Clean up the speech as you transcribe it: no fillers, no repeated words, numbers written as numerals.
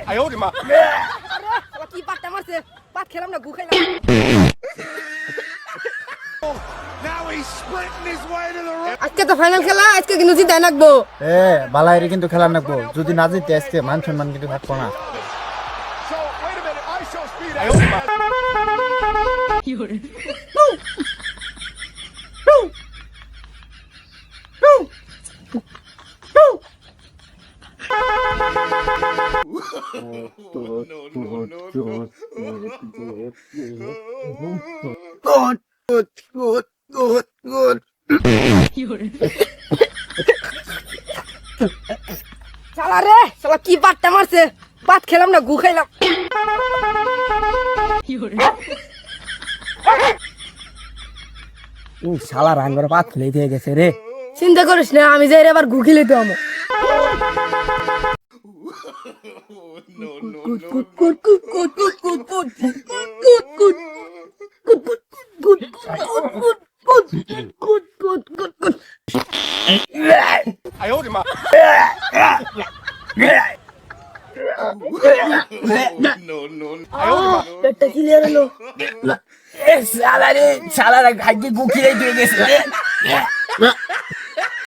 哎呦我的妈！ কি পাটটা মারছে পাট খেলাম না গু খাইলাম Now he's sprinting his way to the ring. আজকে তো ফাইনাল খেলা আজকে কিন্তু জিতাই নাকবো বালাইরে কিন্তু খেলা নাকবো যদি না জিতে আজকে মান সম্মান কিন্তু থাকবো না So wait a minute, I show speed. 哎呦我的妈！ শালা রে শালা কি পাটটা মারছে পাট খেলাম না গু খাইলাম শালা রান করে পাত খেলে দিয়ে গেছে রে চিন্তা করিস না আমি যাই আবার গু খেলে তো আমার哎呦我的妈！ পেটটা ক্লিয়ার হলো শালা রে শালারা ভাগ্যে গুকিয়ে দিয়ে গেছে